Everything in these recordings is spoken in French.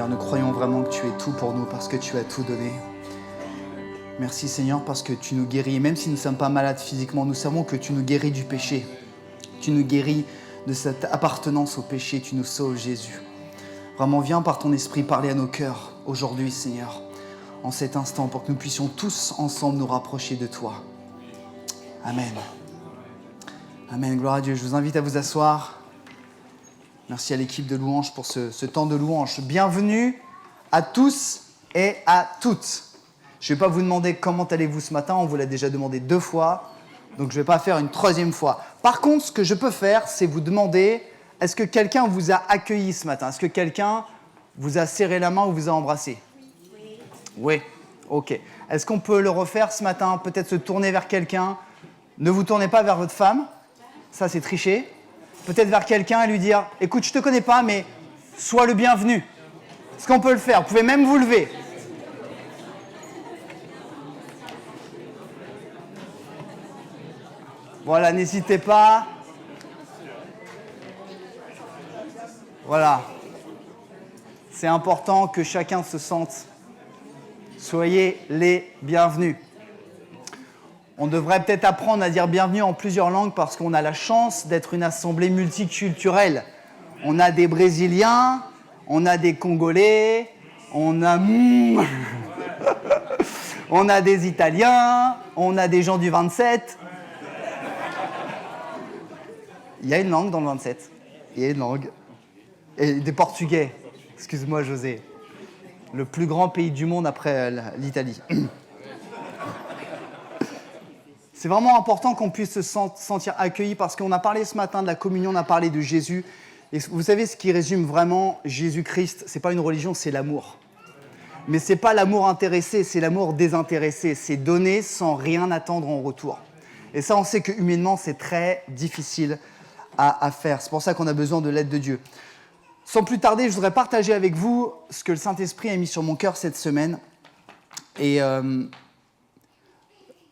Seigneur. Nous croyons vraiment que tu es tout pour nous parce que tu as tout donné. Merci, Seigneur, parce que tu nous guéris. Et même si nous ne sommes pas malades physiquement, nous savons que tu nous guéris du péché. Tu nous guéris de cette appartenance au péché. Tu nous sauves, Jésus. Vraiment, viens par ton esprit parler à nos cœurs aujourd'hui, Seigneur, en cet instant, pour que nous puissions tous ensemble nous rapprocher de toi. Amen. Amen. Gloire à Dieu. Je vous invite à vous asseoir. Merci à l'équipe de louange pour ce temps de louange. Bienvenue à tous et à toutes. Je ne vais pas vous demander comment allez-vous ce matin, on vous l'a déjà demandé 2 fois, donc je ne vais pas faire une 3e fois. Par contre, ce que je peux faire, c'est vous demander, est-ce que quelqu'un vous a accueilli ce matin ? Est-ce que quelqu'un vous a serré la main ou vous a embrassé ? Oui. Ok. Est-ce qu'on peut le refaire ce matin ? Peut-être se tourner vers quelqu'un. Ne vous tournez pas vers votre femme, ça c'est tricher. Peut-être vers quelqu'un et lui dire « Écoute, je ne te connais pas, mais sois le bienvenu. » Est-ce qu'on peut le faire ? Vous pouvez même vous lever. Voilà, n'hésitez pas. Voilà. C'est important que chacun se sente. Soyez les bienvenus. On devrait peut-être apprendre à dire bienvenue en plusieurs langues parce qu'on a la chance d'être une assemblée multiculturelle. On a des Brésiliens, on a des Congolais, on a on a des Italiens, on a des gens du 27. Il y a une langue dans le 27. Il y a une langue. Et des Portugais. Excuse-moi, José. Le plus grand pays du monde après l'Italie. C'est vraiment important qu'on puisse se sentir accueilli parce qu'on a parlé ce matin de la communion, on a parlé de Jésus. Et vous savez ce qui résume vraiment Jésus-Christ ? Ce n'est pas une religion, c'est l'amour. Mais ce n'est pas l'amour intéressé, c'est l'amour désintéressé. C'est donner sans rien attendre en retour. Et ça, on sait que humainement, c'est très difficile à faire. C'est pour ça qu'on a besoin de l'aide de Dieu. Sans plus tarder, je voudrais partager avec vous ce que le Saint-Esprit a mis sur mon cœur cette semaine. Et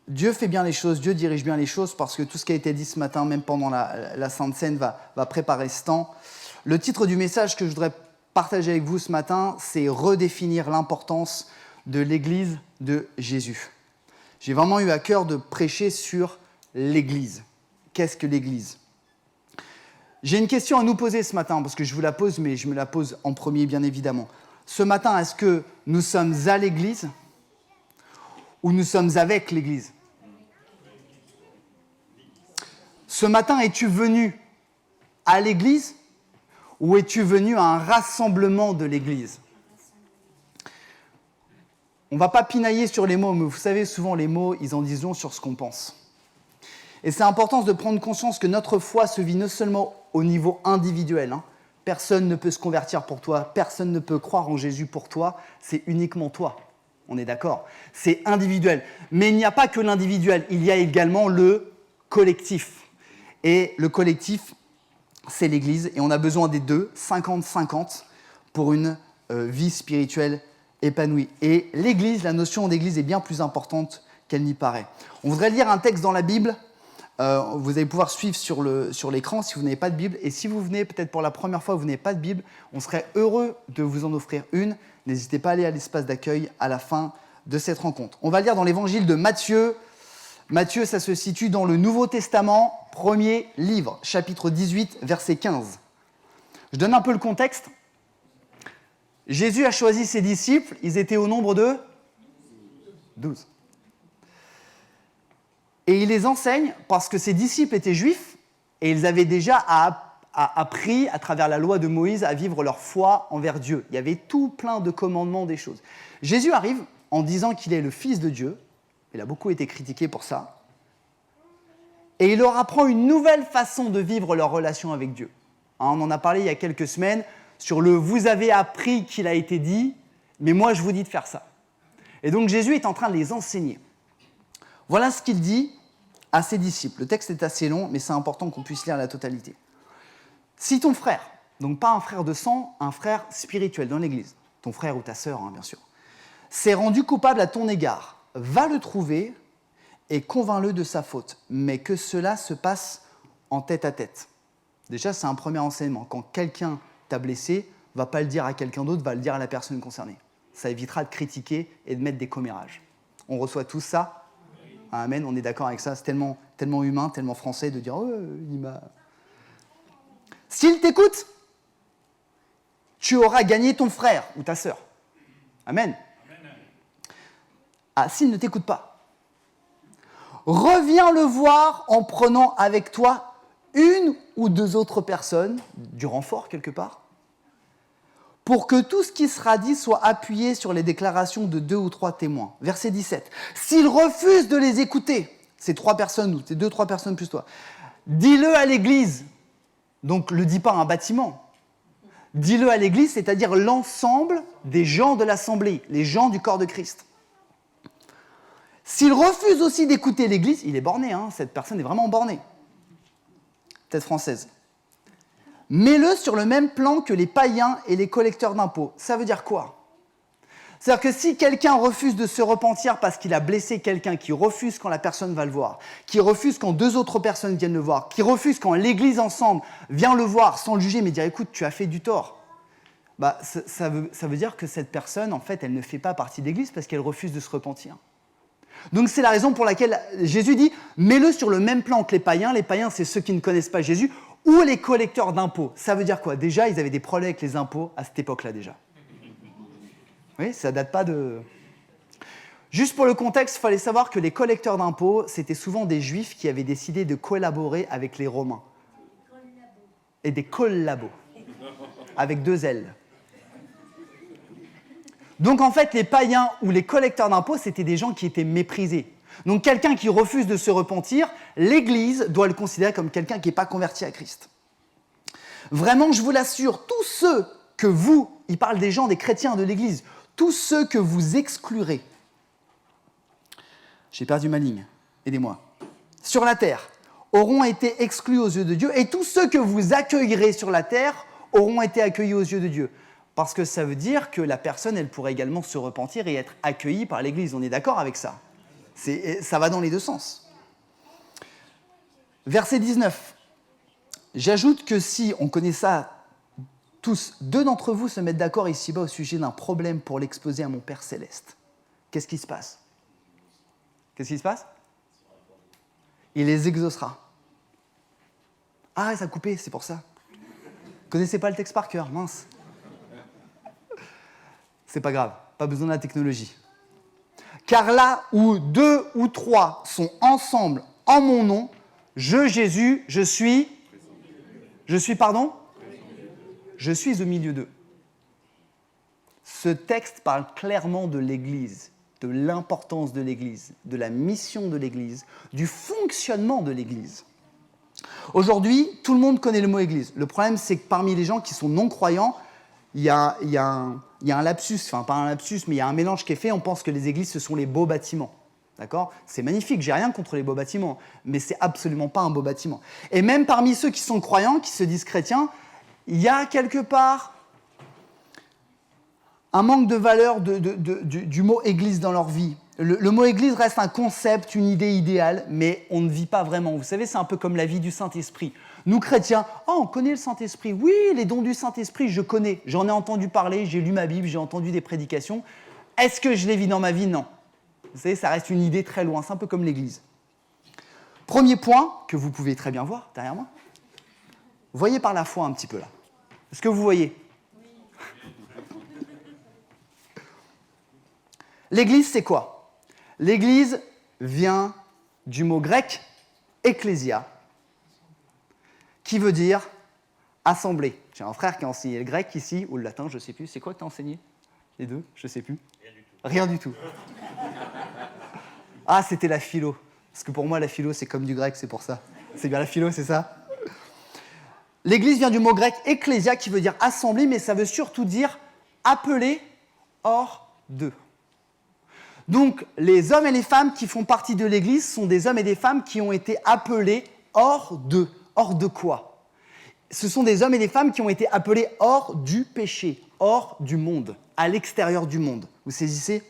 Dieu fait bien les choses, Dieu dirige bien les choses parce que tout ce qui a été dit ce matin, même pendant la Sainte Seine, va préparer ce temps. Le titre du message que je voudrais partager avec vous ce matin, c'est « Redéfinir l'importance de l'Église de Jésus ». J'ai vraiment eu à cœur de prêcher sur l'Église. Qu'est-ce que l'Église ? J'ai une question à nous poser ce matin, parce que je vous la pose, mais je me la pose en premier, bien évidemment. Ce matin, est-ce que nous sommes à l'Église ou nous sommes avec l'Église ? Ce matin, es-tu venu à l'Église ou es-tu venu à un rassemblement de l'Église ? On ne va pas pinailler sur les mots, mais vous savez, souvent les mots, ils en disent long sur ce qu'on pense. Et c'est important de prendre conscience que notre foi se vit non seulement au niveau individuel. Personne ne peut se convertir pour toi, personne ne peut croire en Jésus pour toi, c'est uniquement toi. On est d'accord ? C'est individuel. Mais il n'y a pas que l'individuel, il y a également le collectif. Et le collectif, c'est l'Église, et on a besoin des deux, 50-50, pour une vie spirituelle épanouie. Et l'Église, la notion d'Église est bien plus importante qu'elle n'y paraît. On voudrait lire un texte dans la Bible. Vous allez pouvoir suivre sur l'écran si vous n'avez pas de Bible. Et si vous venez peut-être pour la première fois, vous n'avez pas de Bible, on serait heureux de vous en offrir une. N'hésitez pas à aller à l'espace d'accueil à la fin de cette rencontre. On va lire dans l'évangile de Matthieu. Matthieu, ça se situe dans le Nouveau Testament, premier livre, chapitre 18, verset 15. Je donne un peu le contexte. Jésus a choisi ses disciples, ils étaient au nombre de 12. Et il les enseigne parce que ses disciples étaient juifs et ils avaient déjà appris, à travers la loi de Moïse, à vivre leur foi envers Dieu. Il y avait tout plein de commandements, des choses. Jésus arrive en disant qu'il est le Fils de Dieu. Il a beaucoup été critiqué pour ça. Et il leur apprend une nouvelle façon de vivre leur relation avec Dieu. On en a parlé il y a quelques semaines sur le « vous avez appris qu'il a été dit, mais moi je vous dis de faire ça ». Et donc Jésus est en train de les enseigner. Voilà ce qu'il dit à ses disciples. Le texte est assez long, mais c'est important qu'on puisse lire la totalité. Si ton frère, donc pas un frère de sang, un frère spirituel dans l'Église, ton frère ou ta sœur, bien sûr, s'est rendu coupable à ton égard, va le trouver et convainc-le de sa faute, mais que cela se passe en tête à tête. Déjà, c'est un premier enseignement. Quand quelqu'un t'a blessé, va pas le dire à quelqu'un d'autre, va le dire à la personne concernée. Ça évitera de critiquer et de mettre des commérages. On reçoit tous ça. Amen, on est d'accord avec ça. C'est tellement, tellement humain, tellement français de dire « Oh, il m'a... » S'il t'écoute, tu auras gagné ton frère ou ta sœur. Amen. Ah, s'il ne t'écoute pas, reviens le voir en prenant avec toi une ou deux autres personnes, du renfort quelque part, pour que tout ce qui sera dit soit appuyé sur les déclarations de 2 ou 3 témoins. Verset 17. S'ils refusent de les écouter, ces 3 personnes, ou ces 2-3 personnes plus toi, dis-le à l'église. Donc, le dis pas à un bâtiment. Dis-le à l'église, c'est-à-dire l'ensemble des gens de l'assemblée, les gens du corps de Christ. S'il refuse aussi d'écouter l'église, il est borné, hein, cette personne est vraiment bornée. Peut-être française. Mets-le sur le même plan que les païens et les collecteurs d'impôts. Ça veut dire quoi ? C'est-à-dire que si quelqu'un refuse de se repentir parce qu'il a blessé quelqu'un, qui refuse quand la personne va le voir, qui refuse quand 2 autres personnes viennent le voir, qui refuse quand l'église ensemble vient le voir sans le juger mais dire « écoute, tu as fait du tort », bah, ça veut dire que cette personne, en fait, elle ne fait pas partie de l'église parce qu'elle refuse de se repentir. Donc c'est la raison pour laquelle Jésus dit « mets-le sur le même plan que les païens ». Les païens, c'est ceux qui ne connaissent pas Jésus, ou les collecteurs d'impôts. Ça veut dire quoi ? Déjà, ils avaient des problèmes avec les impôts à cette époque-là déjà. Oui, ça date pas de... Juste pour le contexte, il fallait savoir que les collecteurs d'impôts, c'était souvent des juifs qui avaient décidé de collaborer avec les Romains. Et des collabos, avec 2 L. Donc en fait, les païens ou les collecteurs d'impôts, c'était des gens qui étaient méprisés. Donc quelqu'un qui refuse de se repentir, l'Église doit le considérer comme quelqu'un qui n'est pas converti à Christ. Vraiment, je vous l'assure, tous ceux que vous, il parle des gens, des chrétiens de l'Église, tous ceux que vous exclurez, j'ai perdu ma ligne, aidez-moi, sur la terre, auront été exclus aux yeux de Dieu, et tous ceux que vous accueillerez sur la terre auront été accueillis aux yeux de Dieu. Parce que ça veut dire que la personne, elle pourrait également se repentir et être accueillie par l'Église. On est d'accord avec ça ? Ça va dans les 2 sens. Verset 19. J'ajoute que si, on connaît ça tous, 2 d'entre vous se mettent d'accord ici-bas au sujet d'un problème pour l'exposer à mon Père Céleste. Qu'est-ce qui se passe ? Qu'est-ce qui se passe ? Il les exaucera. Ah, ça a coupé, c'est pour ça. Vous connaissez pas le texte par cœur, mince. C'est pas grave, pas besoin de la technologie. Car là où 2 ou 3 sont ensemble en mon nom, Jésus, je suis au milieu d'eux. Ce texte parle clairement de l'Église, de l'importance de l'Église, de la mission de l'Église, du fonctionnement de l'Église. Aujourd'hui, tout le monde connaît le mot Église. Le problème, c'est que parmi les gens qui sont non-croyants, il y a un lapsus, enfin pas un lapsus, mais il y a un mélange qui est fait. On pense que les églises, ce sont les beaux bâtiments. D'accord ? C'est magnifique, j'ai rien contre les beaux bâtiments, mais c'est absolument pas un beau bâtiment. Et même parmi ceux qui sont croyants, qui se disent chrétiens, il y a quelque part un manque de valeur du mot église dans leur vie. Le mot église reste un concept, une idée idéale, mais on ne vit pas vraiment. Vous savez, c'est un peu comme la vie du Saint-Esprit. Nous, chrétiens, on connaît le Saint-Esprit. Oui, les dons du Saint-Esprit, je connais. J'en ai entendu parler, j'ai lu ma Bible, j'ai entendu des prédications. Est-ce que je les vis dans ma vie ? Non. Vous savez, ça reste une idée très loin. C'est un peu comme l'Église. Premier point, que vous pouvez très bien voir derrière moi. Voyez par la foi un petit peu là. Est-ce que vous voyez ? L'Église, c'est quoi ? L'Église vient du mot grec « ecclésia », qui veut dire « assemblée ». J'ai un frère qui a enseigné le grec ici, ou le latin, je ne sais plus. C'est quoi que tu as enseigné ? Les 2 ? Je ne sais plus. Rien du tout. Ah, c'était la philo. Parce que pour moi, la philo, c'est comme du grec, c'est pour ça. C'est bien la philo, c'est ça ? L'Église vient du mot grec « ecclésia » qui veut dire « assemblée », mais ça veut surtout dire « appeler hors d'eux ». Donc, les hommes et les femmes qui font partie de l'Église sont des hommes et des femmes qui ont été appelés hors d'eux. Hors de quoi ? Ce sont des hommes et des femmes qui ont été appelés hors du péché, hors du monde, à l'extérieur du monde. Vous saisissez ?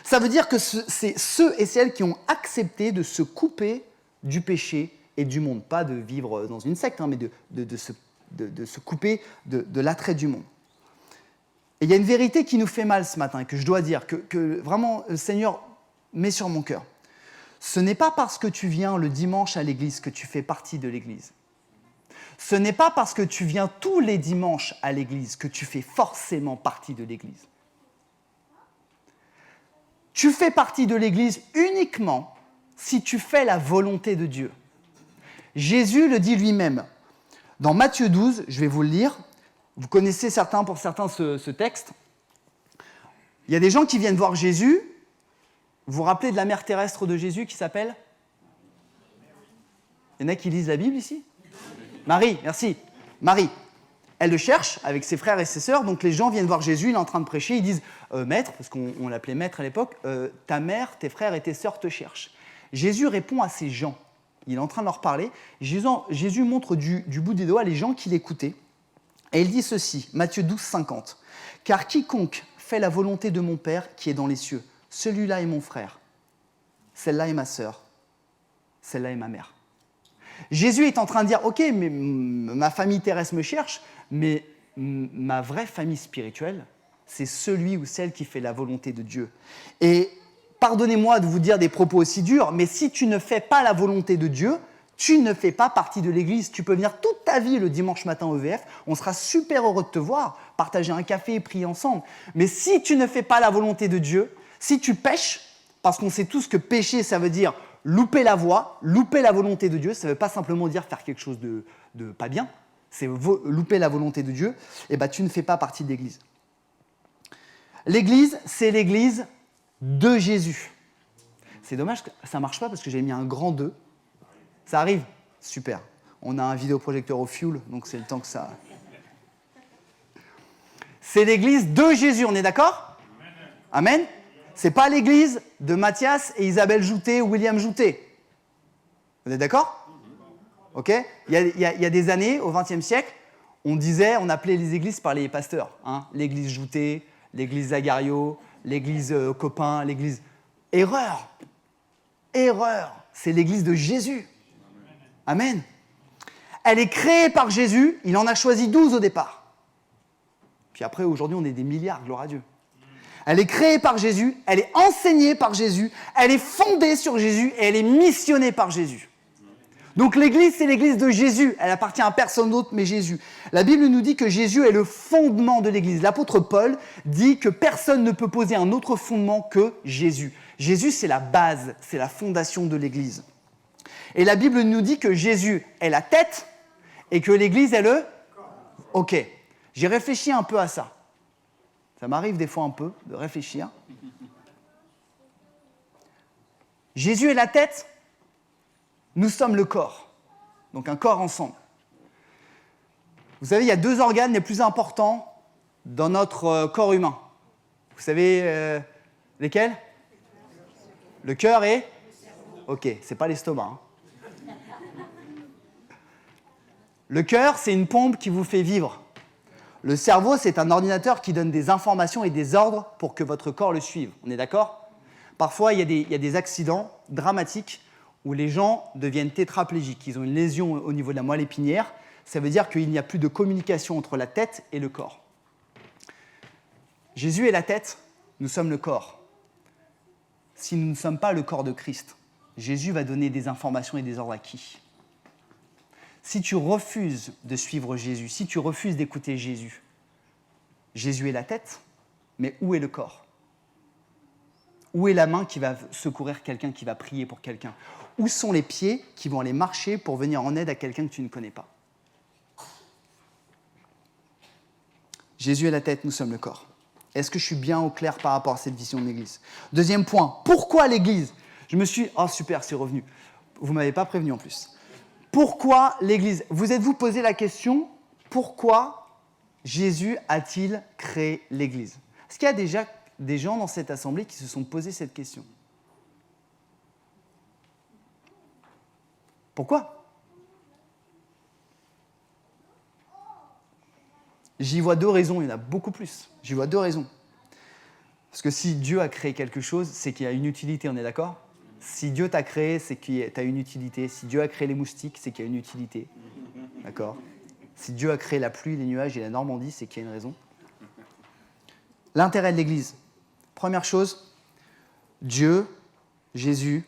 Ça veut dire que c'est ceux et celles qui ont accepté de se couper du péché et du monde. Pas de vivre dans une secte, hein, mais de se couper de l'attrait du monde. Et il y a une vérité qui nous fait mal ce matin, que je dois dire, que vraiment le Seigneur met sur mon cœur. Ce n'est pas parce que tu viens le dimanche à l'église que tu fais partie de l'église. Ce n'est pas parce que tu viens tous les dimanches à l'église que tu fais forcément partie de l'église. Tu fais partie de l'église uniquement si tu fais la volonté de Dieu. Jésus le dit lui-même. Dans Matthieu 12, je vais vous le lire. Vous connaissez pour certains ce texte. Il y a des gens qui viennent voir Jésus. Vous vous rappelez de la mère terrestre de Jésus qui s'appelle ? Il y en a qui lisent la Bible ici ? Marie, merci. Marie. Elle le cherche avec ses frères et ses sœurs. Donc les gens viennent voir Jésus, il est en train de prêcher. Ils disent Maître, parce qu'on l'appelait maître à l'époque, ta mère, tes frères et tes sœurs te cherchent. Jésus répond à ces gens. Il est en train de leur parler. Jésus montre du bout des doigts les gens qui l'écoutaient. Et il dit ceci, Matthieu 12, 50. « Car quiconque fait la volonté de mon Père qui est dans les cieux, celui-là est mon frère, celle-là est ma sœur, celle-là est ma mère. » Jésus est en train de dire, ok, mais ma famille terrestre me cherche, mais ma vraie famille spirituelle, c'est celui ou celle qui fait la volonté de Dieu. Et pardonnez-moi de vous dire des propos aussi durs, mais si tu ne fais pas la volonté de Dieu, tu ne fais pas partie de l'église. Tu peux venir toute ta vie le dimanche matin au VF, on sera super heureux de te voir, partager un café et prier ensemble. Mais si tu ne fais pas la volonté de Dieu, si tu pèches, parce qu'on sait tous que pécher, ça veut dire louper la voie, louper la volonté de Dieu, ça ne veut pas simplement dire faire quelque chose de pas bien, c'est louper la volonté de Dieu, et ben tu ne fais pas partie de l'église. L'église, c'est l'église de Jésus. C'est dommage que ça ne marche pas parce que j'ai mis un grand 2. Ça arrive ? Super. On a un vidéoprojecteur au fioul, donc c'est le temps que ça... C'est l'église de Jésus, on est d'accord ? Amen ? C'est pas l'église de Mathias et Isabelle Joutet ou William Joutet. Vous êtes d'accord ? Ok ? Il y a des années, au XXe siècle, on appelait les églises par les pasteurs. Hein ? L'église Joutet, l'église Zagario, l'église Copain, l'église... Erreur ! Erreur ! C'est l'église de Jésus. Amen. Elle est créée par Jésus, il en a choisi 12 au départ. Puis après, aujourd'hui, on est des milliards, gloire à Dieu. Elle est créée par Jésus, elle est enseignée par Jésus, elle est fondée sur Jésus et elle est missionnée par Jésus. Donc l'église, c'est l'église de Jésus. Elle appartient à personne d'autre mais Jésus. La Bible nous dit que Jésus est le fondement de l'église. L'apôtre Paul dit que personne ne peut poser un autre fondement que Jésus. Jésus, c'est la base, c'est la fondation de l'église. Et la Bible nous dit que Jésus est la tête et que l'église est le... Ok, j'ai réfléchi un peu à ça. Ça m'arrive des fois un peu de réfléchir. Jésus est la tête, nous sommes le corps. Donc un corps ensemble. Vous savez, il y a 2 organes les plus importants dans notre corps humain. Vous savez lesquels ? Le cœur et... Ok, c'est pas l'estomac. Hein. Le cœur, c'est une pompe qui vous fait vivre. Le cerveau, c'est un ordinateur qui donne des informations et des ordres pour que votre corps le suive. On est d'accord ? Parfois, il y a des accidents dramatiques où les gens deviennent tétraplégiques. Ils ont une lésion au niveau de la moelle épinière. Ça veut dire qu'il n'y a plus de communication entre la tête et le corps. Jésus est la tête, nous sommes le corps. Si nous ne sommes pas le corps de Christ, Jésus va donner des informations et des ordres à qui ? Si tu refuses de suivre Jésus, si tu refuses d'écouter Jésus, Jésus est la tête, mais où est le corps ? Où est la main qui va secourir quelqu'un, qui va prier pour quelqu'un ? Où sont les pieds qui vont aller marcher pour venir en aide à quelqu'un que tu ne connais pas ? Jésus est la tête, nous sommes le corps. Est-ce que je suis bien au clair par rapport à cette vision de l'Église ? Deuxième point, pourquoi l'Église ? Je me suis... Oh super, c'est revenu. Vous ne m'avez pas prévenu en plus. Pourquoi l'Église ? Vous êtes-vous posé la question, pourquoi Jésus a-t-il créé l'Église ? Est-ce qu'il y a déjà des gens dans cette assemblée qui se sont posé cette question ? Pourquoi ? J'y vois 2 raisons, il y en a beaucoup plus. J'y vois 2 raisons. Parce que si Dieu a créé quelque chose, c'est qu'il y a une utilité, on est d'accord ? Si Dieu t'a créé, c'est que tu as une utilité. Si Dieu a créé les moustiques, c'est qu'il y a une utilité. D'accord ? Si Dieu a créé la pluie, les nuages et la Normandie, c'est qu'il y a une raison. L'intérêt de l'Église. Première chose, Dieu, Jésus,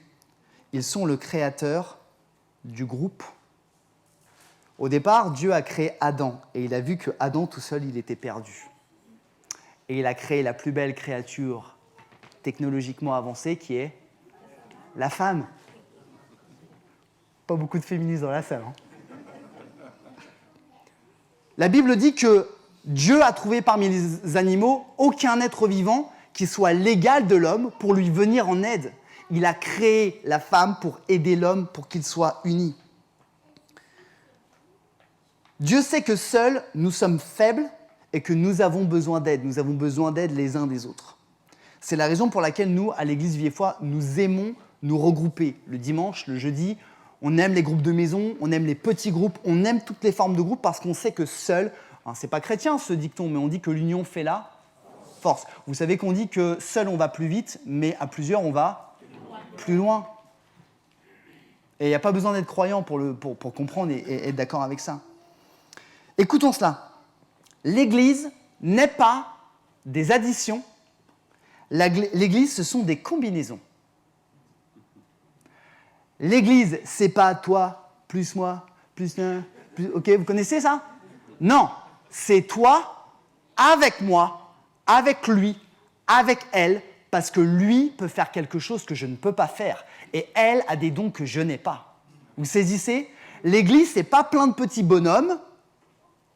ils sont le créateur du groupe. Au départ, Dieu a créé Adam et il a vu que Adam tout seul, il était perdu. Et il a créé la plus belle créature technologiquement avancée qui est la femme. Pas beaucoup de féministes dans la salle. La Bible dit que Dieu a trouvé parmi les animaux aucun être vivant qui soit l'égal de l'homme pour lui venir en aide. Il a créé la femme pour aider l'homme, pour qu'ils soient unis. Dieu sait que seuls, nous sommes faibles et que nous avons besoin d'aide. Nous avons besoin d'aide les uns des autres. C'est la raison pour laquelle nous, à l'Église Vie-et-Foi, nous aimons nous regrouper. Le dimanche, le jeudi, on aime les groupes de maison, on aime les petits groupes, on aime toutes les formes de groupes parce qu'on sait que seul, c'est pas chrétien ce dicton, mais on dit que l'union fait la force. Vous savez qu'on dit que seul on va plus vite, mais à plusieurs on va plus loin. Et il n'y a pas besoin d'être croyant pour comprendre et être d'accord avec ça. Écoutons cela. L'Église n'est pas des additions. L'Église, ce sont des combinaisons. L'Église, c'est pas toi, plus moi, plus un, plus... Ok, vous connaissez ça? Non, c'est toi, avec moi, avec lui, avec elle, parce que lui peut faire quelque chose que je ne peux pas faire. Et elle a des dons que je n'ai pas. Vous saisissez? L'Église, c'est pas plein de petits bonhommes,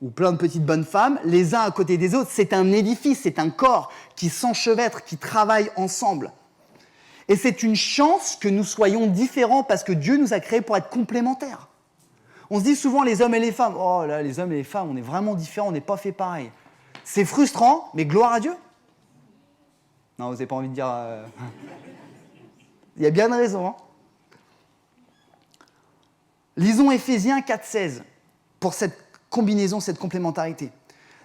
ou plein de petites bonnes femmes, les uns à côté des autres. C'est un édifice, c'est un corps qui s'enchevêtre, qui travaille ensemble. Et c'est une chance que nous soyons différents parce que Dieu nous a créés pour être complémentaires. On se dit souvent les hommes et les femmes, oh là, les hommes et les femmes, on est vraiment différents, on n'est pas fait pareil. C'est frustrant, mais gloire à Dieu. Non, vous n'avez pas envie de dire... Il y a bien de raison. Hein. Lisons Éphésiens 4,16 pour cette combinaison, cette complémentarité.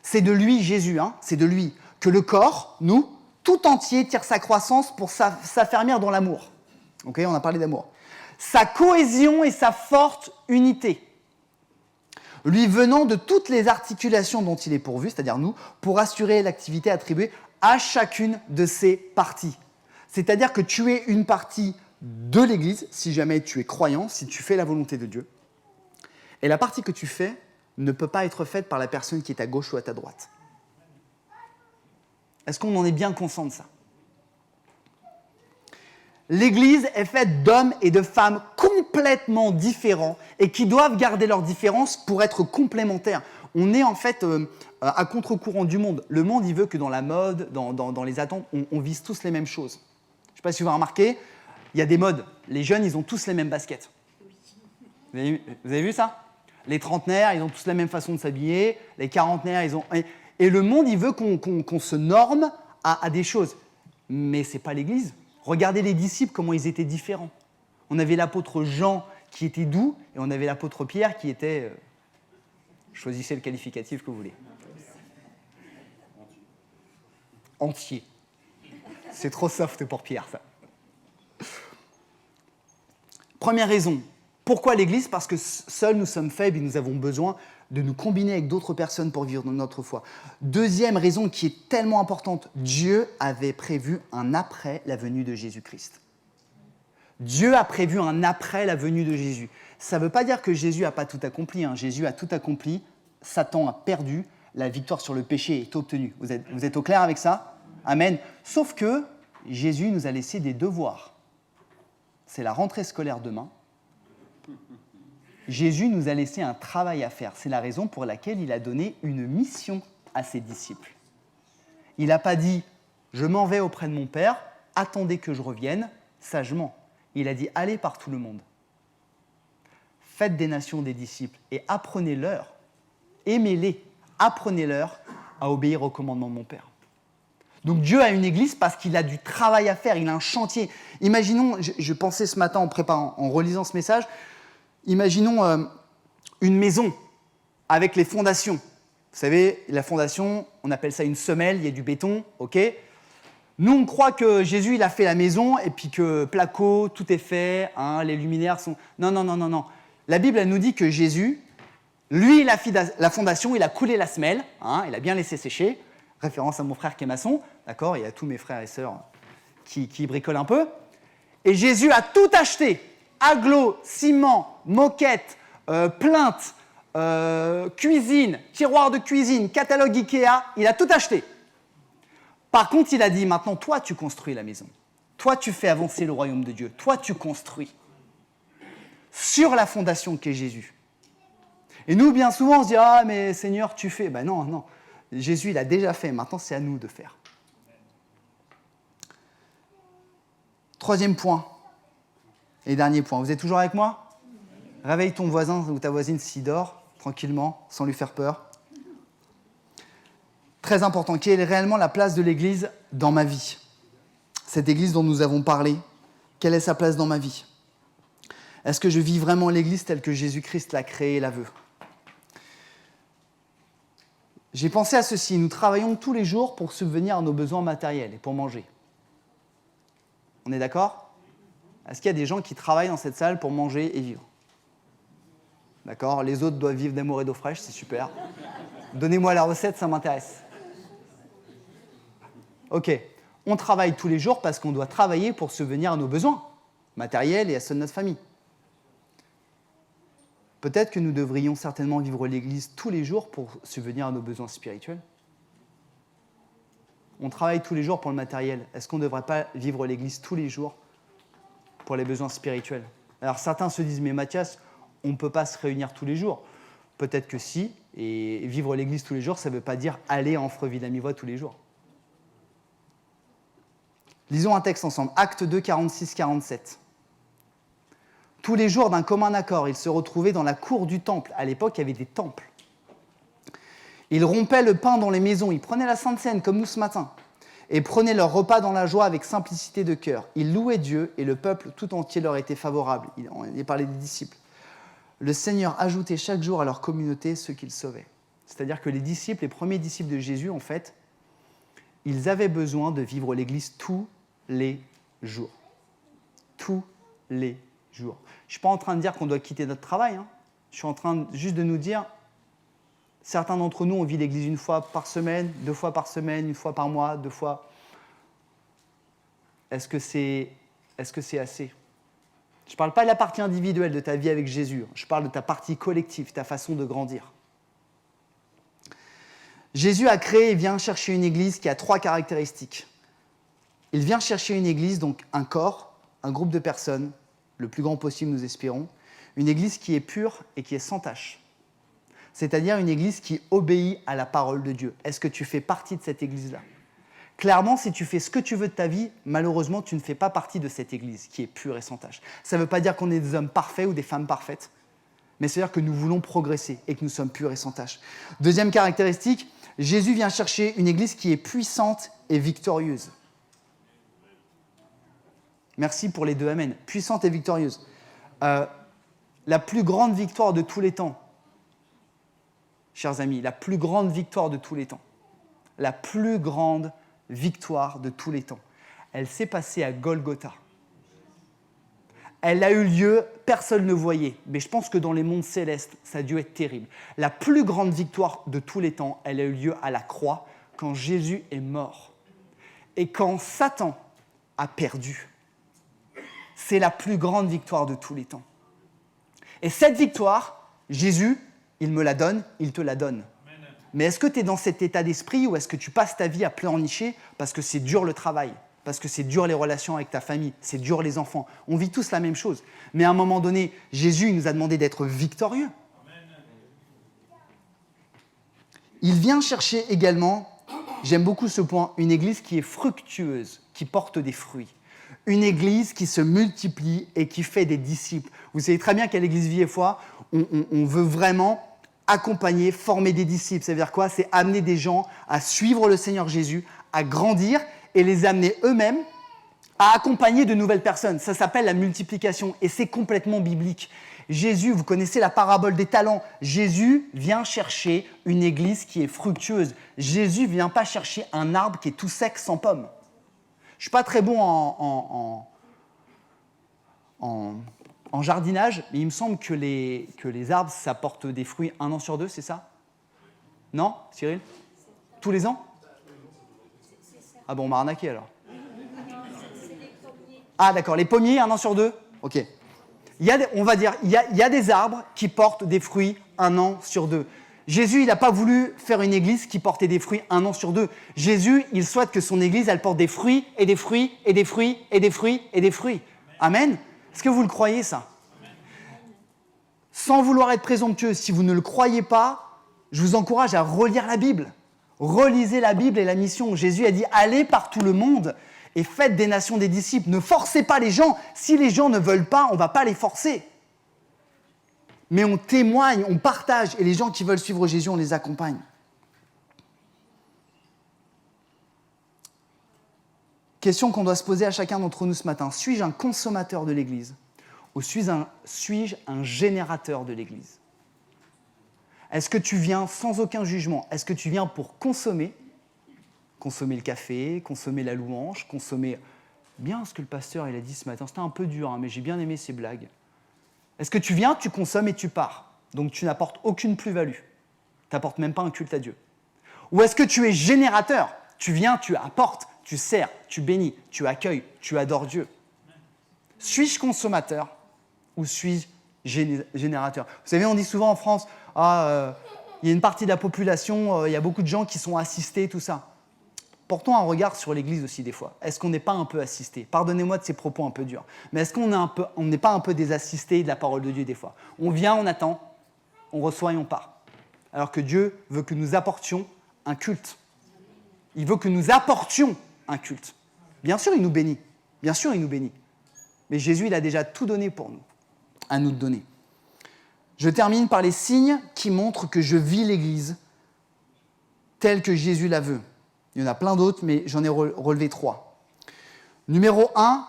C'est de lui, Jésus, c'est de lui, que le corps, nous, tout entier tire sa croissance pour s'affermir dans l'amour. Ok, on a parlé d'amour. Sa cohésion et sa forte unité. Lui venant de toutes les articulations dont il est pourvu, c'est-à-dire nous, pour assurer l'activité attribuée à chacune de ses parties. C'est-à-dire que tu es une partie de l'Église, si jamais tu es croyant, si tu fais la volonté de Dieu. Et la partie que tu fais ne peut pas être faite par la personne qui est à gauche ou à ta droite. Est-ce qu'on en est bien conscient de ça? L'Église est faite d'hommes et de femmes complètement différents et qui doivent garder leurs différences pour être complémentaires. On est en fait à contre-courant du monde. Le monde, il veut que dans la mode, dans les attentes, on vise tous les mêmes choses. Je ne sais pas si vous avez remarqué, il y a des modes. Les jeunes, ils ont tous les mêmes baskets. Vous avez vu ça? Les trentenaires, ils ont tous la même façon de s'habiller. Les quarantenaires, ils ont... Et le monde, il veut qu'on se norme à des choses. Mais ce n'est pas l'Église. Regardez les disciples, comment ils étaient différents. On avait l'apôtre Jean qui était doux, et on avait l'apôtre Pierre qui était... choisissez le qualificatif que vous voulez. Entier. C'est trop soft pour Pierre, ça. Première raison. Pourquoi l'Église? Parce que seuls nous sommes faibles et nous avons besoin de nous combiner avec d'autres personnes pour vivre notre foi. Deuxième raison qui est tellement importante, Dieu avait prévu un après la venue de Jésus-Christ. Dieu a prévu un après la venue de Jésus. Ça ne veut pas dire que Jésus n'a pas tout accompli. Jésus a tout accompli, Satan a perdu, la victoire sur le péché est obtenue. Vous êtes au clair avec ça? Amen. Sauf que Jésus nous a laissé des devoirs. C'est la rentrée scolaire demain. Jésus nous a laissé un travail à faire. C'est la raison pour laquelle il a donné une mission à ses disciples. Il n'a pas dit « je m'en vais auprès de mon Père, attendez que je revienne sagement ». Il a dit « allez par tout le monde, faites des nations des disciples et apprenez-leur, aimez-les, apprenez-leur à obéir au commandement de mon Père ». Donc Dieu a une église parce qu'il a du travail à faire, il a un chantier. Imaginons, je pensais ce matin en relisant ce message, imaginons une maison avec les fondations. Vous savez, la fondation, on appelle ça une semelle, il y a du béton, ok? Nous, on croit que Jésus, il a fait la maison et puis que placo, tout est fait, les luminaires sont... Non. La Bible, elle nous dit que Jésus, lui, il a fait la fondation, il a coulé la semelle, il a bien laissé sécher, référence à mon frère qui est maçon, D'accord? Il y a tous mes frères et sœurs qui bricolent un peu. Et Jésus a tout acheté. Agglo, ciment, moquette, plainte, cuisine, tiroir de cuisine, catalogue Ikea, il a tout acheté. Par contre, il a dit, maintenant, toi, tu construis la maison. Toi, tu fais avancer le royaume de Dieu. Toi, tu construis. Sur la fondation qu'est Jésus. Et nous, bien souvent, on se dit, ah, mais Seigneur, tu fais. Ben non, non. Jésus, il a déjà fait. Maintenant, c'est à nous de faire. Troisième point. Et dernier point. Vous êtes toujours avec moi? Réveille ton voisin ou ta voisine s'il dort, tranquillement, sans lui faire peur. Très important, quelle est réellement la place de l'Église dans ma vie? Cette Église dont nous avons parlé, quelle est sa place dans ma vie? Est-ce que je vis vraiment l'Église telle que Jésus-Christ l'a créée et la veut? J'ai pensé à ceci, nous travaillons tous les jours pour subvenir à nos besoins matériels et pour manger. On est d'accord? Est-ce qu'il y a des gens qui travaillent dans cette salle pour manger et vivre? D'accord? Les autres doivent vivre d'amour et d'eau fraîche, c'est super. Donnez-moi la recette, ça m'intéresse. Ok, on travaille tous les jours parce qu'on doit travailler pour subvenir à nos besoins matériels et à ceux de notre famille. Peut-être que nous devrions certainement vivre l'Église tous les jours pour subvenir à nos besoins spirituels. On travaille tous les jours pour le matériel. Est-ce qu'on ne devrait pas vivre l'Église tous les jours pour les besoins spirituels? Alors certains se disent, mais Mathias, on ne peut pas se réunir tous les jours. Peut-être que si, et vivre l'Église tous les jours, ça ne veut pas dire aller à Amfreville-la-Mivoie tous les jours. Lisons un texte ensemble, Actes 2, 46-47. Tous les jours, d'un commun accord, ils se retrouvaient dans la cour du temple. À l'époque, il y avait des temples. Ils rompaient le pain dans les maisons, ils prenaient la Sainte Seine, comme nous ce matin, et prenaient leur repas dans la joie avec simplicité de cœur. Ils louaient Dieu, et le peuple tout entier leur était favorable. Il parlait des disciples. Le Seigneur ajoutait chaque jour à leur communauté ceux qu'il sauvait. C'est-à-dire que les disciples, les premiers disciples de Jésus, en fait, ils avaient besoin de vivre l'Église tous les jours. Tous les jours. Je ne suis pas en train de dire qu'on doit quitter notre travail. Je suis en train juste de nous dire, certains d'entre nous, on vit l'Église une fois par semaine, 2 fois par semaine, 1 fois par mois, 2 fois. Est-ce que c'est assez? Je ne parle pas de la partie individuelle de ta vie avec Jésus. Je parle de ta partie collective, ta façon de grandir. Jésus a créé et vient chercher une Église qui a 3 caractéristiques. Il vient chercher une Église, donc un corps, un groupe de personnes, le plus grand possible nous espérons, une Église qui est pure et qui est sans tache. C'est-à-dire une Église qui obéit à la parole de Dieu. Est-ce que tu fais partie de cette Église-là? Clairement, si tu fais ce que tu veux de ta vie, malheureusement, tu ne fais pas partie de cette Église qui est pure et sans tache. Ça ne veut pas dire qu'on est des hommes parfaits ou des femmes parfaites, mais c'est-à-dire que nous voulons progresser et que nous sommes purs et sans tache. Deuxième caractéristique, Jésus vient chercher une Église qui est puissante et victorieuse. Merci pour les 2 amen. Puissante et victorieuse. La plus grande victoire de tous les temps, chers amis, la plus grande victoire de tous les temps, la plus grande victoire de tous les temps, elle s'est passée à Golgotha. Elle a eu lieu, personne ne voyait, mais je pense que dans les mondes célestes, ça a dû être terrible. La plus grande victoire de tous les temps, elle a eu lieu à la croix, quand Jésus est mort. Et quand Satan a perdu. C'est la plus grande victoire de tous les temps. Et cette victoire, Jésus, il me la donne, il te la donne. Mais est-ce que tu es dans cet état d'esprit ou est-ce que tu passes ta vie à pleurnicher parce que c'est dur le travail, parce que c'est dur les relations avec ta famille, c'est dur les enfants? On vit tous la même chose. Mais à un moment donné, Jésus il nous a demandé d'être victorieux. Il vient chercher également, j'aime beaucoup ce point, une église qui est fructueuse, qui porte des fruits. Une église qui se multiplie et qui fait des disciples. Vous savez très bien qu'à l'église Vie et Foi, on veut vraiment accompagner, former des disciples. Ça veut dire quoi? C'est amener des gens à suivre le Seigneur Jésus, à grandir et les amener eux-mêmes à accompagner de nouvelles personnes. Ça s'appelle la multiplication et c'est complètement biblique. Jésus, vous connaissez la parabole des talents. Jésus vient chercher une église qui est fructueuse. Jésus ne vient pas chercher un arbre qui est tout sec sans pommes. Je ne suis pas très bon en jardinage, mais il me semble que les arbres, ça porte des fruits 1 an sur 2, c'est ça? Non, Cyril? Tous les ans? Ah bon, on m'a arnaqué alors. Ah d'accord, les pommiers, 1 an sur 2. Ok. Il y a des arbres qui portent des fruits 1 an sur 2. Jésus, il n'a pas voulu faire une église qui portait des fruits 1 an sur 2. Jésus, il souhaite que son église, elle porte des fruits et des fruits et des fruits et des fruits et des fruits. Amen. Est-ce que vous le croyez ça? Sans vouloir être présomptueux, si vous ne le croyez pas, je vous encourage à relire la Bible. Relisez la Bible et la mission. Jésus a dit « Allez par tout le monde et faites des nations des disciples. Ne forcez pas les gens. Si les gens ne veulent pas, on ne va pas les forcer. » Mais on témoigne, on partage, et les gens qui veulent suivre Jésus, on les accompagne. Question qu'on doit se poser à chacun d'entre nous ce matin. Suis-je un consommateur de l'Église ou suis-je un générateur de l'Église? Est-ce que tu viens sans aucun jugement? Est-ce que tu viens pour consommer le café, consommer la louange, consommer bien ce que le pasteur il a dit ce matin? C'était un peu dur, hein, mais j'ai bien aimé ses blagues. Est-ce que tu viens, tu consommes et tu pars? Donc tu n'apportes aucune plus-value. Tu n'apportes même pas un culte à Dieu. Ou est-ce que tu es générateur? Tu viens, tu apportes, tu sers, tu bénis, tu accueilles, tu adores Dieu. Suis-je consommateur ou suis-je générateur? Vous savez, on dit souvent en France, il y a une partie de la population, il y a beaucoup de gens qui sont assistés, tout ça. Portons un regard sur l'Église aussi des fois. Est-ce qu'on n'est pas un peu assisté? Pardonnez-moi de ces propos un peu durs. Mais est-ce qu'on n'est pas un peu des assistés de la parole de Dieu des fois? On vient, on attend, on reçoit et on part. Alors que Dieu veut que nous apportions un culte. Il veut que nous apportions un culte. Bien sûr, il nous bénit. Bien sûr, il nous bénit. Mais Jésus, il a déjà tout donné pour nous, à nous de donner. Je termine par les signes qui montrent que je vis l'Église telle que Jésus la veut. Il y en a plein d'autres, mais j'en ai relevé 3. Numéro 1,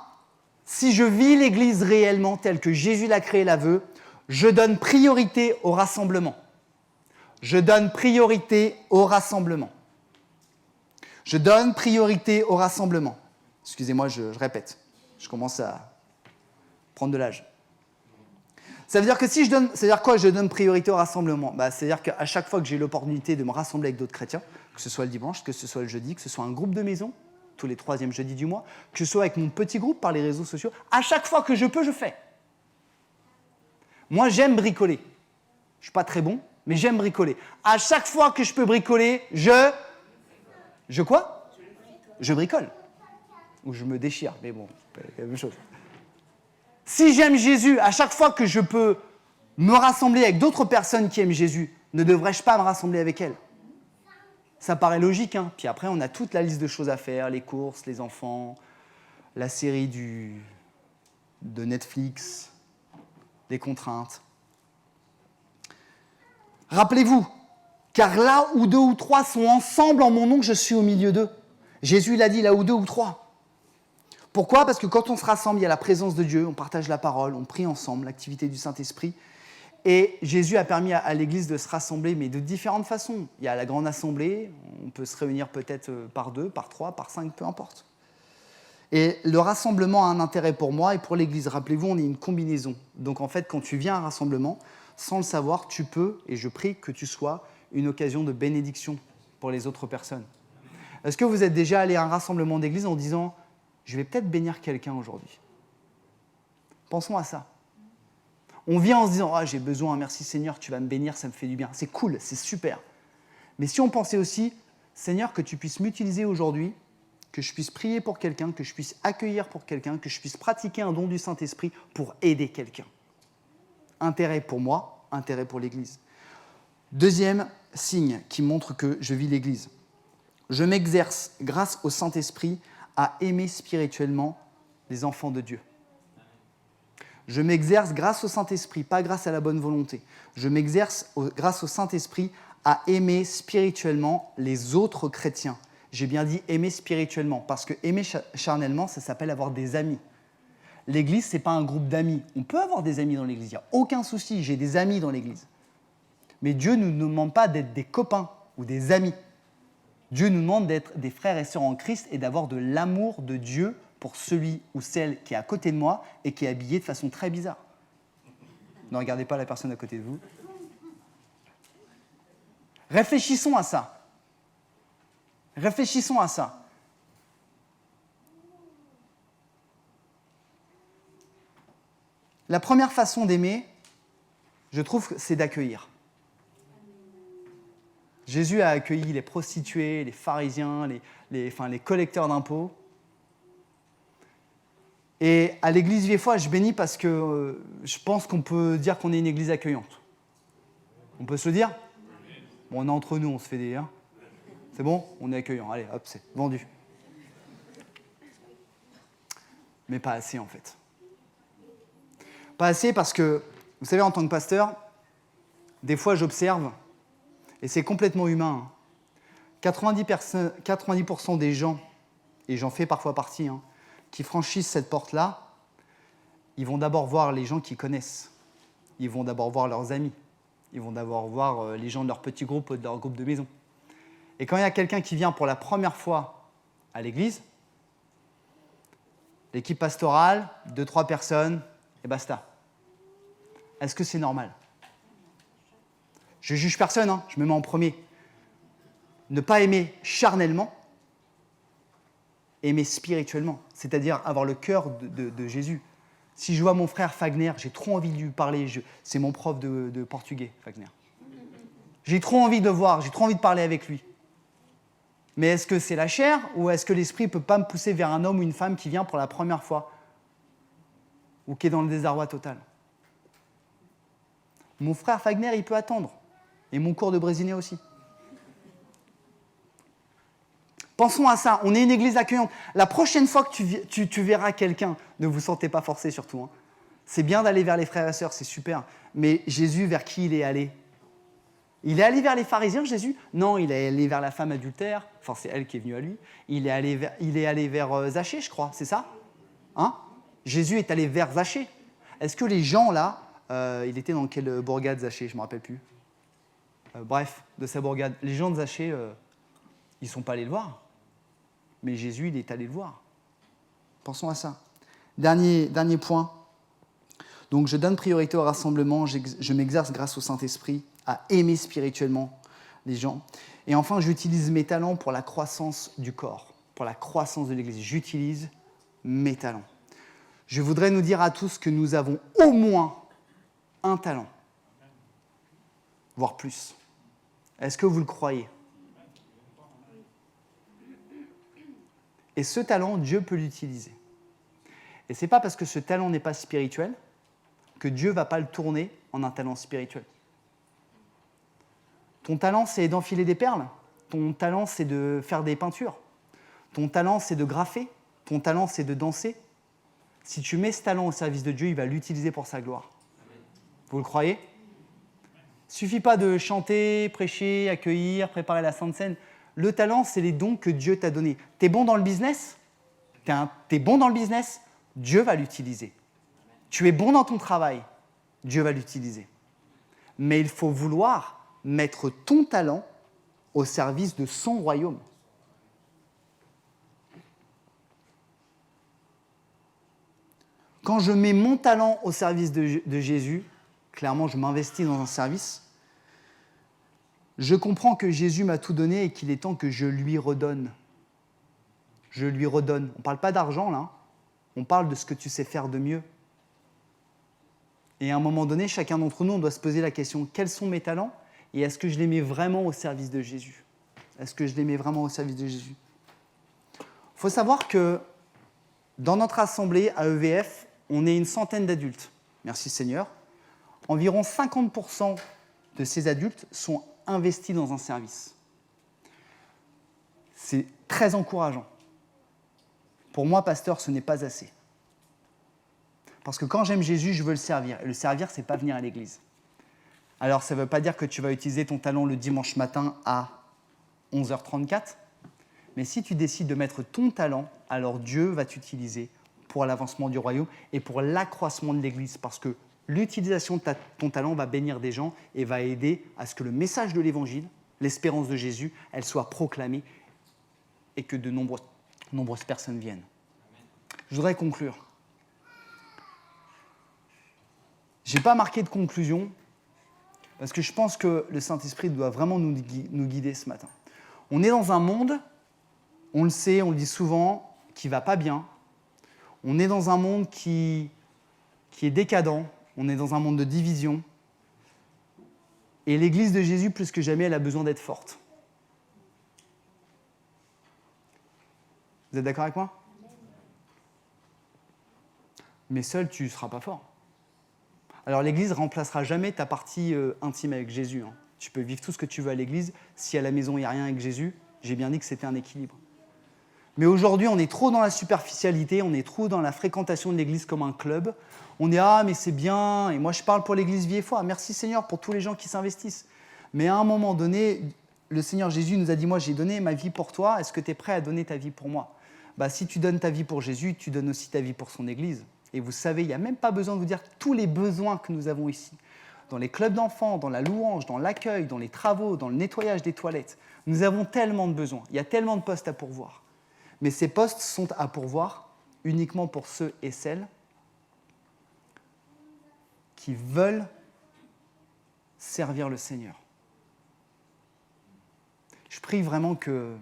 si je vis l'Église réellement telle que Jésus l'a créée, la veut, je donne priorité au rassemblement. Je donne priorité au rassemblement. Je donne priorité au rassemblement. Excusez-moi, je répète. Je commence à prendre de l'âge. Ça veut dire que si je donne... C'est-à-dire quoi, je donne priorité au rassemblement? C'est-à-dire qu'à chaque fois que j'ai l'opportunité de me rassembler avec d'autres chrétiens, que ce soit le dimanche, que ce soit le jeudi, que ce soit un groupe de maison, tous les 3e jeudis du mois, que ce soit avec mon petit groupe par les réseaux sociaux, à chaque fois que je peux, je fais. Moi, j'aime bricoler. Je ne suis pas très bon, mais j'aime bricoler. À chaque fois que je peux bricoler, Je quoi? Je bricole. Ou je me déchire, mais bon, c'est la même chose. Si j'aime Jésus, à chaque fois que je peux me rassembler avec d'autres personnes qui aiment Jésus, ne devrais-je pas me rassembler avec elles? Ça paraît logique, hein. Puis après, on a toute la liste de choses à faire, les courses, les enfants, la série de Netflix, les contraintes. Rappelez-vous, car là où 2 ou 3 sont ensemble en mon nom, je suis au milieu d'eux. Jésus l'a dit, là où 2 ou 3. Pourquoi? Parce que quand on se rassemble, il y a la présence de Dieu, on partage la parole, on prie ensemble, l'activité du Saint-Esprit. Et Jésus a permis à l'Église de se rassembler, mais de différentes façons. Il y a la grande assemblée, on peut se réunir peut-être par 2, par 3, par 5, peu importe. Et le rassemblement a un intérêt pour moi et pour l'Église. Rappelez-vous, on est une combinaison. Donc en fait, quand tu viens à un rassemblement, sans le savoir, tu peux, et je prie que tu sois une occasion de bénédiction pour les autres personnes. Est-ce que vous êtes déjà allé à un rassemblement d'église en disant « Je vais peut-être bénir quelqu'un aujourd'hui ». Pensons à ça. On vient en se disant « Ah, j'ai besoin, merci Seigneur, tu vas me bénir, ça me fait du bien ». C'est cool, c'est super. Mais si on pensait aussi « Seigneur, que tu puisses m'utiliser aujourd'hui, que je puisse prier pour quelqu'un, que je puisse accueillir pour quelqu'un, que je puisse pratiquer un don du Saint-Esprit pour aider quelqu'un ». Intérêt pour moi, intérêt pour l'Église. Deuxième signe qui montre que je vis l'Église. Je m'exerce, grâce au Saint-Esprit, à aimer spirituellement les enfants de Dieu. Je m'exerce grâce au Saint-Esprit, pas grâce à la bonne volonté. Je m'exerce grâce au Saint-Esprit à aimer spirituellement les autres chrétiens. J'ai bien dit aimer spirituellement, parce que aimer charnellement, ça s'appelle avoir des amis. L'Église, ce n'est pas un groupe d'amis. On peut avoir des amis dans l'Église, il n'y a aucun souci, j'ai des amis dans l'Église. Mais Dieu ne nous demande pas d'être des copains ou des amis. Dieu nous demande d'être des frères et sœurs en Christ et d'avoir de l'amour de Dieu pour celui ou celle qui est à côté de moi et qui est habillé de façon très bizarre. Ne regardez pas la personne à côté de vous. Réfléchissons à ça. Réfléchissons à ça. La première façon d'aimer, je trouve, c'est d'accueillir. Jésus a accueilli les prostituées, les pharisiens, les collecteurs d'impôts. Et à l'église Vieux-Foy, je bénis parce que je pense qu'on peut dire qu'on est une église accueillante. On peut se le dire ? Bon, on est entre nous, on se fait des... Hein. C'est bon ? On est accueillant. Allez, hop, c'est vendu. Mais pas assez, en fait. Pas assez parce que, vous savez, en tant que pasteur, des fois, j'observe, et c'est complètement humain, 90% des gens, et j'en fais parfois partie, qui franchissent cette porte-là, ils vont d'abord voir les gens qu'ils connaissent. Ils vont d'abord voir leurs amis. Ils vont d'abord voir les gens de leur petit groupe ou de leur groupe de maison. Et quand il y a quelqu'un qui vient pour la première fois à l'église, l'équipe pastorale, 2-3 personnes, et basta. Est-ce que c'est normal ? Je ne juge personne, je me mets en premier. Ne pas aimer charnellement, aimer spirituellement, c'est-à-dire avoir le cœur de Jésus. Si je vois mon frère Fagner, j'ai trop envie de lui parler, c'est mon prof de portugais, Fagner. J'ai trop envie de voir, j'ai trop envie de parler avec lui. Mais est-ce que c'est la chair ou est-ce que l'esprit ne peut pas me pousser vers un homme ou une femme qui vient pour la première fois ou qui est dans le désarroi total ? Mon frère Fagner, il peut attendre. Et mon cours de brésilien aussi. Pensons à ça, on est une église accueillante. La prochaine fois que tu verras quelqu'un, ne vous sentez pas forcé surtout. C'est bien d'aller vers les frères et sœurs, c'est super. Mais Jésus, vers qui il est allé ? Il est allé vers les pharisiens, Jésus ? Non, il est allé vers la femme adultère. Enfin, c'est elle qui est venue à lui. Il est allé vers Zachée, je crois, c'est ça ? Jésus est allé vers Zachée. Est-ce que les gens là, il était dans quelle bourgade Zachée ? Je ne me rappelle plus. Bref, de sa bourgade. Les gens de Zachée, ils ne sont pas allés le voir. Mais Jésus, il est allé le voir. Pensons à ça. Dernier point. Donc, je donne priorité au rassemblement. Je m'exerce grâce au Saint-Esprit à aimer spirituellement les gens. Et enfin, j'utilise mes talents pour la croissance du corps, pour la croissance de l'Église. J'utilise mes talents. Je voudrais nous dire à tous que nous avons au moins un talent, voire plus. Est-ce que vous le croyez ? Et ce talent, Dieu peut l'utiliser. Et ce n'est pas parce que ce talent n'est pas spirituel que Dieu ne va pas le tourner en un talent spirituel. Ton talent, c'est d'enfiler des perles. Ton talent, c'est de faire des peintures. Ton talent, c'est de graffer. Ton talent, c'est de danser. Si tu mets ce talent au service de Dieu, il va l'utiliser pour sa gloire. Vous le croyez ? Il ne suffit pas de chanter, prêcher, accueillir, préparer la Sainte Seine. Le talent, c'est les dons que Dieu t'a donnés. Tu es bon dans le business ? T'es bon dans le business ? Dieu va l'utiliser. Tu es bon dans ton travail ? Dieu va l'utiliser. Mais il faut vouloir mettre ton talent au service de son royaume. Quand je mets mon talent au service de Jésus, clairement, je m'investis dans un service. Je comprends que Jésus m'a tout donné et qu'il est temps que je lui redonne. Je lui redonne. On ne parle pas d'argent, là. On parle de ce que tu sais faire de mieux. Et à un moment donné, chacun d'entre nous, on doit se poser la question, quels sont mes talents ? Et est-ce que je les mets vraiment au service de Jésus ? Est-ce que je les mets vraiment au service de Jésus ? Il faut savoir que dans notre assemblée, à EVF, on est une centaine d'adultes. Merci Seigneur. Environ 50% de ces adultes sont investis dans un service. C'est très encourageant. Pour moi, pasteur, ce n'est pas assez. Parce que quand j'aime Jésus, je veux le servir. Et le servir, ce n'est pas venir à l'église. Alors, ça ne veut pas dire que tu vas utiliser ton talent le dimanche matin à 11h34. Mais si tu décides de mettre ton talent, alors Dieu va t'utiliser pour l'avancement du royaume et pour l'accroissement de l'église. Parce que l'utilisation de ton talent va bénir des gens et va aider à ce que le message de l'évangile, l'espérance de Jésus, elle soit proclamée et que de nombreuses personnes viennent. Je voudrais conclure. Je n'ai pas marqué de conclusion parce que je pense que le Saint-Esprit doit vraiment nous guider ce matin. On est dans un monde, on le sait, on le dit souvent, qui ne va pas bien. On est dans un monde qui qui est décadent, on est dans un monde de division, et l'Église de Jésus, plus que jamais, elle a besoin d'être forte. Vous êtes d'accord avec moi ? Mais seul, tu ne seras pas fort. Alors l'Église ne remplacera jamais ta partie intime avec Jésus. Hein. Tu peux vivre tout ce que tu veux à l'Église. Si à la maison, il n'y a rien avec Jésus, j'ai bien dit que c'était un équilibre. Mais aujourd'hui, on est trop dans la superficialité, on est trop dans la fréquentation de l'Église comme un club. On est « Ah, mais c'est bien !» Et moi, je parle pour l'Église Vie et Foi. Merci Seigneur pour tous les gens qui s'investissent. Mais à un moment donné, le Seigneur Jésus nous a dit « Moi, j'ai donné ma vie pour toi. Est-ce que tu es prêt à donner ta vie pour moi ?» Si tu donnes ta vie pour Jésus, tu donnes aussi ta vie pour son Église. Et vous savez, il n'y a même pas besoin de vous dire tous les besoins que nous avons ici. Dans les clubs d'enfants, dans la louange, dans l'accueil, dans les travaux, dans le nettoyage des toilettes. Nous avons tellement de besoins. Il y a tellement de postes à pourvoir. Mais ces postes sont à pourvoir uniquement pour ceux et celles qui veulent servir le Seigneur. Je prie vraiment que le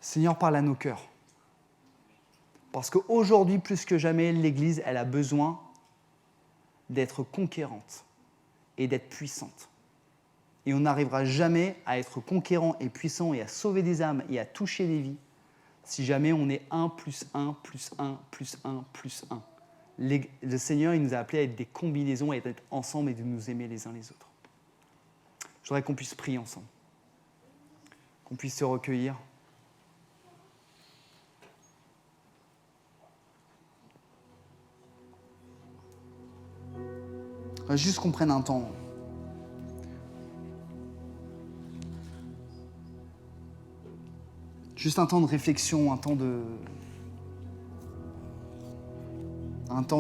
Seigneur parle à nos cœurs. Parce qu'aujourd'hui, plus que jamais, l'Église, elle a besoin d'être conquérante et d'être puissante. Et on n'arrivera jamais à être conquérant et puissant et à sauver des âmes et à toucher des vies si jamais on est 1 plus 1 plus 1 plus 1 plus 1. Le Seigneur, il nous a appelés à être des combinaisons, à être ensemble et de nous aimer les uns les autres. Je voudrais qu'on puisse prier ensemble, qu'on puisse se recueillir. Juste qu'on prenne un temps. Juste un temps de réflexion, un temps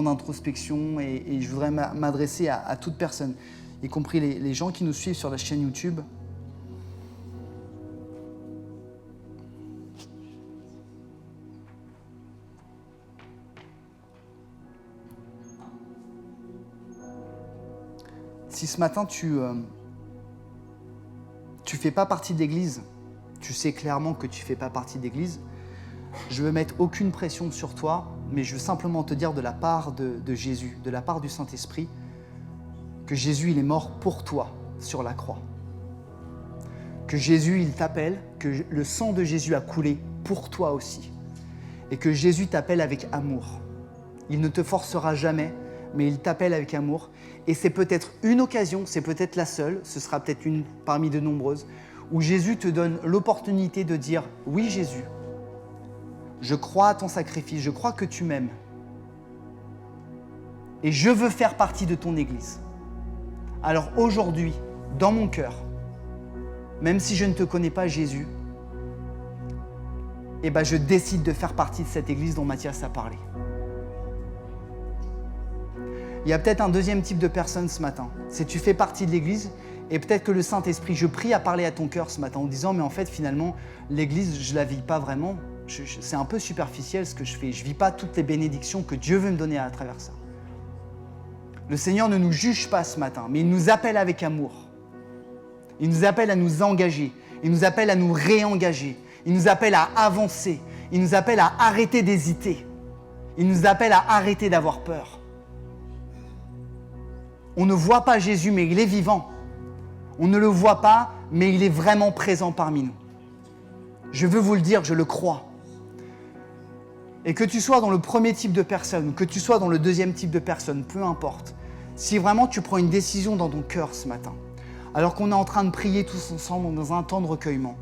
d'introspection. Et je voudrais m'adresser à toute personne, y compris les gens qui nous suivent sur la chaîne YouTube. Si ce matin, tu ne fais pas partie de l'Église, tu sais clairement que tu ne fais pas partie de l'Église, je ne veux mettre aucune pression sur toi, mais je veux simplement te dire de la part de Jésus, de la part du Saint-Esprit, que Jésus, il est mort pour toi sur la croix. Que Jésus, il t'appelle, que le sang de Jésus a coulé pour toi aussi. Et que Jésus t'appelle avec amour. Il ne te forcera jamais, mais il t'appelle avec amour. Et c'est peut-être une occasion, c'est peut-être la seule, ce sera peut-être une parmi de nombreuses, où Jésus te donne l'opportunité de dire « Oui Jésus, je crois à ton sacrifice, je crois que tu m'aimes. Et je veux faire partie de ton Église. Alors aujourd'hui, dans mon cœur, même si je ne te connais pas Jésus, je décide de faire partie de cette Église dont Mathias a parlé. » Il y a peut-être un deuxième type de personne ce matin. C'est tu fais partie de l'Église et peut-être que le Saint-Esprit, je prie à parler à ton cœur ce matin en disant « Mais en fait, finalement, l'Église, je ne la vis pas vraiment. C'est un peu superficiel ce que je fais. Je ne vis pas toutes les bénédictions que Dieu veut me donner à travers ça. » Le Seigneur ne nous juge pas ce matin, mais il nous appelle avec amour. Il nous appelle à nous engager. Il nous appelle à nous réengager. Il nous appelle à avancer. Il nous appelle à arrêter d'hésiter. Il nous appelle à arrêter d'avoir peur. On ne voit pas Jésus, mais il est vivant. On ne le voit pas, mais il est vraiment présent parmi nous. Je veux vous le dire, je le crois. Et que tu sois dans le premier type de personne, ou que tu sois dans le deuxième type de personne, peu importe. Si vraiment tu prends une décision dans ton cœur ce matin, alors qu'on est en train de prier tous ensemble dans un temps de recueillement,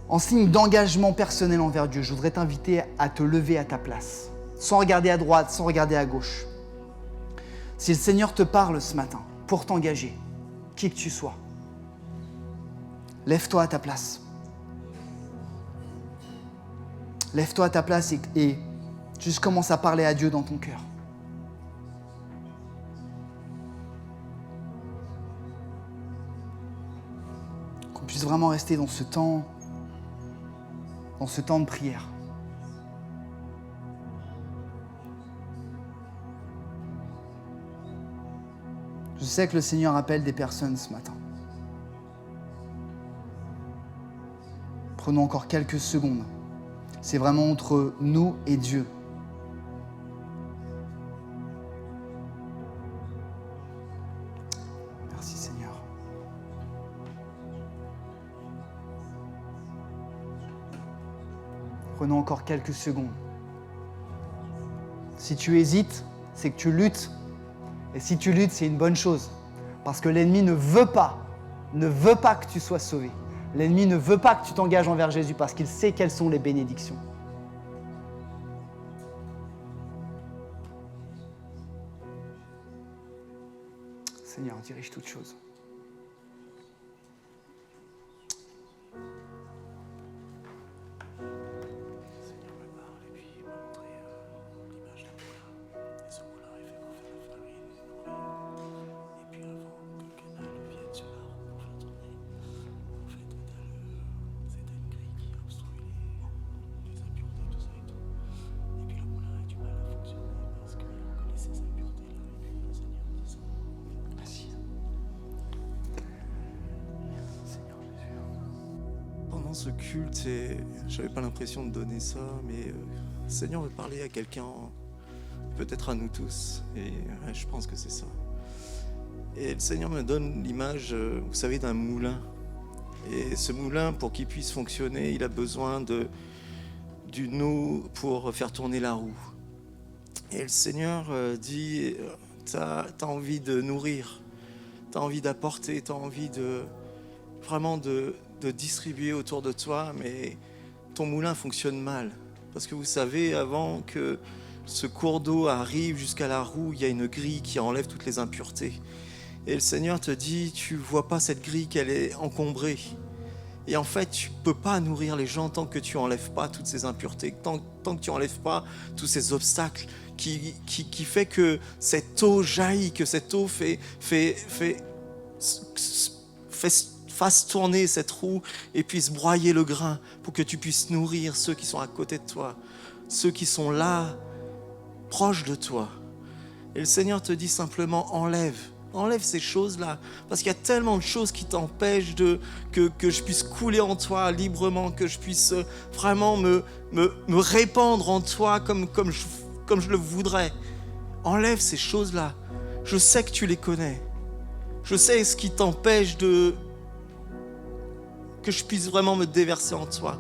en signe d'engagement personnel envers Dieu, je voudrais t'inviter à te lever à ta place, sans regarder à droite, sans regarder à gauche. Si le Seigneur te parle ce matin pour t'engager, qui que tu sois, lève-toi à ta place. Lève-toi à ta place et juste commence à parler à Dieu dans ton cœur. Qu'on puisse vraiment rester dans ce temps de prière. Je sais que le Seigneur appelle des personnes ce matin. Prenons encore quelques secondes. C'est vraiment entre nous et Dieu. Prenons encore quelques secondes. Si tu hésites, c'est que tu luttes. Et si tu luttes, c'est une bonne chose. Parce que l'ennemi ne veut pas que tu sois sauvé. L'ennemi ne veut pas que tu t'engages envers Jésus parce qu'il sait quelles sont les bénédictions. Seigneur, dirige toutes choses. Pendant ce culte, et j'avais pas l'impression de donner ça, mais le Seigneur veut parler à quelqu'un, peut-être à nous tous, et ouais, je pense que c'est ça. Et le Seigneur me donne l'image, vous savez, d'un moulin. Et ce moulin, pour qu'il puisse fonctionner, il a besoin d'une eau pour faire tourner la roue. Et le Seigneur dit, t'as envie de nourrir, t'as envie d'apporter, t'as envie vraiment de distribuer autour de toi, mais ton moulin fonctionne mal. Parce que vous savez, avant que ce cours d'eau arrive jusqu'à la roue, il y a une grille qui enlève toutes les impuretés. Et le Seigneur te dit, tu vois pas cette grille qu'elle est encombrée. Et en fait, tu peux pas nourrir les gens tant que tu enlèves pas toutes ces impuretés, tant que tu enlèves pas tous ces obstacles qui fait que cette eau jaillit, que cette eau fasse tourner cette roue et puisse broyer le grain pour que tu puisses nourrir ceux qui sont à côté de toi, ceux qui sont là, proches de toi. Et le Seigneur te dit simplement, enlève ces choses-là, parce qu'il y a tellement de choses qui t'empêchent que je puisse couler en toi librement, que je puisse vraiment me répandre en toi comme je le voudrais. Enlève ces choses-là. Je sais que tu les connais. Je sais ce qui t'empêche que je puisse vraiment me déverser en toi.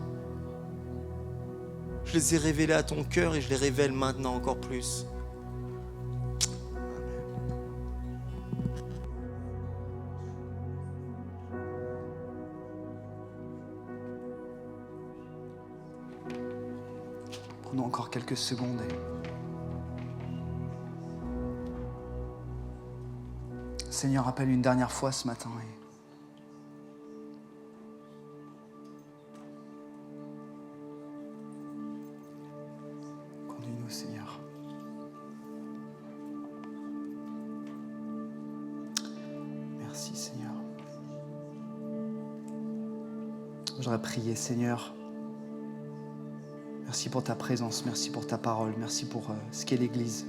Je les ai révélés à ton cœur et je les révèle maintenant encore plus. Prenons encore quelques secondes. Seigneur, appelle une dernière fois ce matin. Conduis-nous, Seigneur. Merci, Seigneur. J'aurais prié, Seigneur. Merci pour ta présence, merci pour ta parole, merci pour ce qu'est l'Église.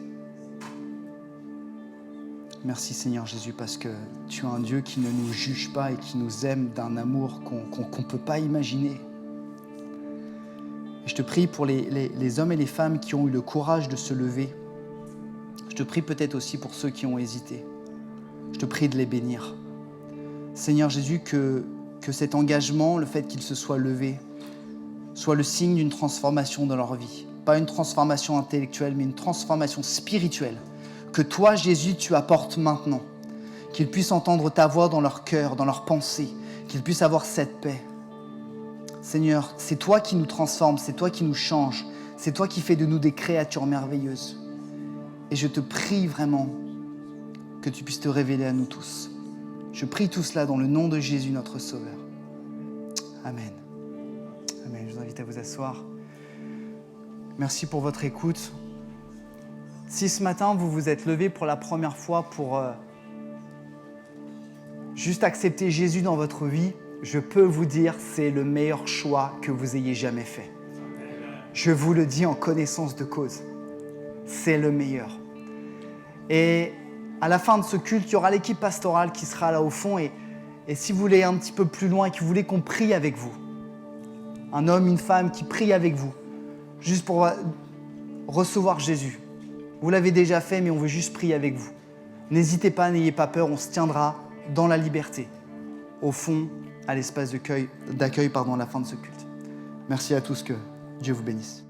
Merci Seigneur Jésus parce que tu es un Dieu qui ne nous juge pas et qui nous aime d'un amour qu'on ne peut pas imaginer. Et je te prie pour les hommes et les femmes qui ont eu le courage de se lever. Je te prie peut-être aussi pour ceux qui ont hésité. Je te prie de les bénir. Seigneur Jésus, que cet engagement, le fait qu'ils se soient levés, soit le signe d'une transformation dans leur vie. Pas une transformation intellectuelle, mais une transformation spirituelle. Que toi, Jésus, tu apportes maintenant. Qu'ils puissent entendre ta voix dans leur cœur, dans leurs pensées. Qu'ils puissent avoir cette paix. Seigneur, c'est toi qui nous transformes, c'est toi qui nous changes. C'est toi qui fais de nous des créatures merveilleuses. Et je te prie vraiment que tu puisses te révéler à nous tous. Je prie tout cela dans le nom de Jésus, notre Sauveur. Amen. Amen. Je vous invite à vous asseoir. Merci pour votre écoute. Si ce matin, vous vous êtes levé pour la première fois pour juste accepter Jésus dans votre vie, je peux vous dire que c'est le meilleur choix que vous ayez jamais fait. Je vous le dis en connaissance de cause. C'est le meilleur. Et à la fin de ce culte, il y aura l'équipe pastorale qui sera là au fond. Et si vous voulez un petit peu plus loin et que vous voulez qu'on prie avec vous, un homme, une femme qui prie avec vous, juste pour recevoir Jésus. Vous l'avez déjà fait, mais on veut juste prier avec vous. N'hésitez pas, n'ayez pas peur, on se tiendra dans la liberté, au fond, à l'espace d'accueil à la fin de ce culte. Merci à tous que Dieu vous bénisse.